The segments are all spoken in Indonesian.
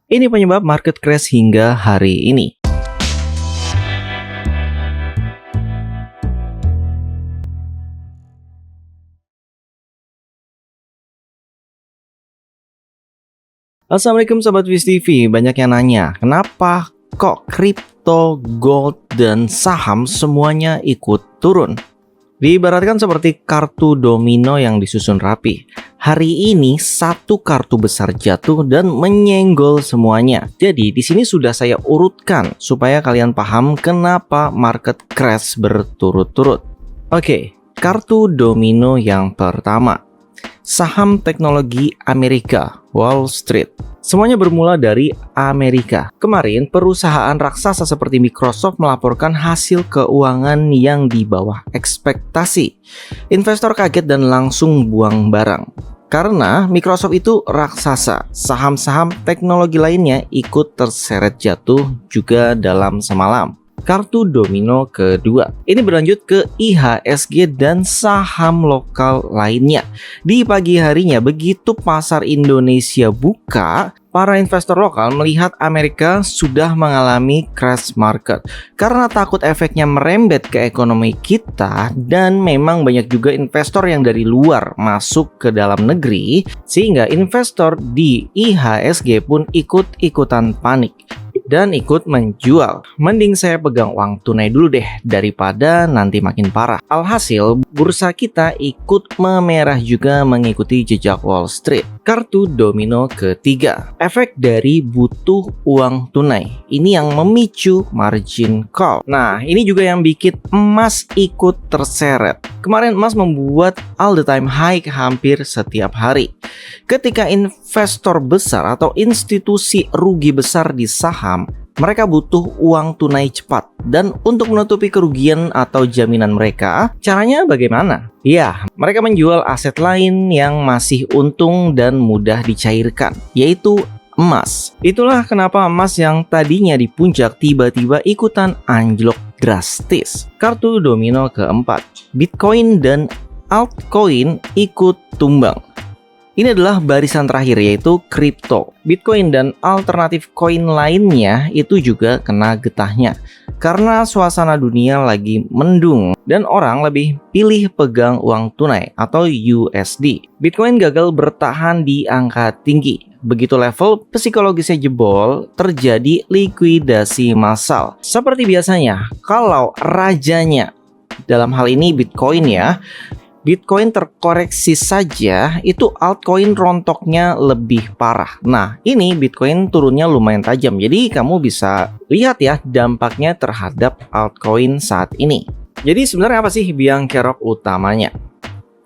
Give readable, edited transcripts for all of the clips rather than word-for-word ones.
Ini penyebab market crash hingga hari ini. Assalamualaikum Sobat Viz TV. Banyak yang nanya, kenapa kok kripto, gold, dan saham semuanya ikut turun? Diibaratkan seperti kartu domino yang disusun rapi. Hari ini satu kartu besar jatuh dan menyenggol semuanya. Jadi di sini sudah saya urutkan supaya kalian paham kenapa market crash berturut-turut. Oke, kartu domino yang pertama. Saham teknologi Amerika, Wall Street. Semuanya bermula dari Amerika. Kemarin, perusahaan raksasa seperti Microsoft melaporkan hasil keuangan yang di bawah ekspektasi. Investor kaget dan langsung buang barang. Karena Microsoft itu raksasa, saham-saham teknologi lainnya ikut terseret jatuh juga dalam semalam. Kartu domino kedua. Ini berlanjut ke IHSG dan saham lokal lainnya. Di pagi harinya, begitu pasar Indonesia buka, para investor lokal melihat Amerika sudah mengalami crash market. Karena takut efeknya merembet ke ekonomi kita, dan memang banyak juga investor yang dari luar masuk ke dalam negeri, sehingga investor di IHSG pun ikut-ikutan panik dan ikut menjual. Mending saya pegang uang tunai dulu deh daripada nanti makin parah. Alhasil, bursa kita ikut memerah juga mengikuti jejak Wall Street. Kartu domino ketiga. Efek dari butuh uang tunai. Ini yang memicu margin call. Nah, ini juga yang bikin emas ikut terseret. Kemarin emas membuat all the time high hampir setiap hari. Ketika investor besar atau institusi rugi besar di saham, mereka butuh uang tunai cepat. Dan untuk menutupi kerugian atau jaminan mereka, caranya bagaimana? Ya, mereka menjual aset lain yang masih untung dan mudah dicairkan, yaitu emas. Itulah kenapa emas yang tadinya di puncak tiba-tiba ikutan anjlok drastis. Kartu domino keempat. Bitcoin dan altcoin ikut tumbang. Ini adalah barisan terakhir, yaitu kripto. Bitcoin dan alternatif koin lainnya itu juga kena getahnya. Karena suasana dunia lagi mendung dan orang lebih pilih pegang uang tunai atau USD. Bitcoin gagal bertahan di angka tinggi. Begitu level psikologisnya jebol, terjadi likuidasi massal. Seperti biasanya, kalau rajanya, dalam hal ini Bitcoin ya, Bitcoin terkoreksi saja, itu altcoin rontoknya lebih parah. Nah, ini Bitcoin turunnya lumayan tajam. Jadi kamu bisa lihat ya dampaknya terhadap altcoin saat ini. Jadi sebenarnya apa sih biang kerok utamanya?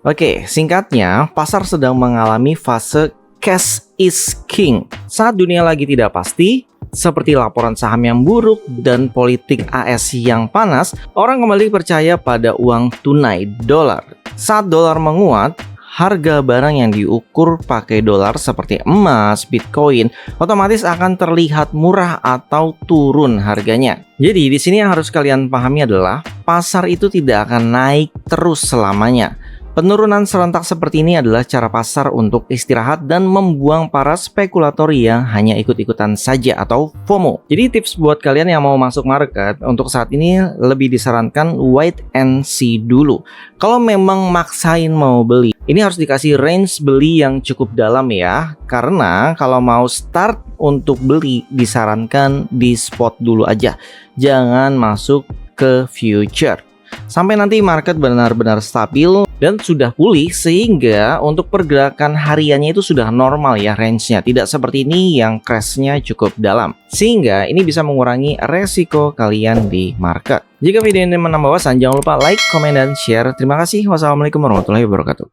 Oke, singkatnya, pasar sedang mengalami fase cash is king. Saat dunia lagi tidak pasti, seperti laporan saham yang buruk dan politik AS yang panas, orang kembali percaya pada uang tunai dolar. Saat dolar menguat, harga barang yang diukur pakai dolar seperti emas, Bitcoin, otomatis akan terlihat murah atau turun harganya. Jadi di sini yang harus kalian pahami adalah pasar itu tidak akan naik terus selamanya. Penurunan serentak seperti ini adalah cara pasar untuk istirahat dan membuang para spekulator yang hanya ikut-ikutan saja atau FOMO. Jadi tips buat kalian yang mau masuk market untuk saat ini lebih disarankan wait and see dulu. Kalau memang maksain mau beli, ini harus dikasih range beli yang cukup dalam ya. Karena kalau mau start untuk beli disarankan di spot dulu aja. Jangan masuk ke future. Sampai nanti market benar-benar stabil dan sudah pulih, sehingga untuk pergerakan hariannya itu sudah normal ya range-nya. Tidak seperti ini yang crash-nya cukup dalam. Sehingga ini bisa mengurangi resiko kalian di market. Jika video ini menambah wawasan, jangan lupa like, komen, dan share. Terima kasih. Wassalamualaikum warahmatullahi wabarakatuh.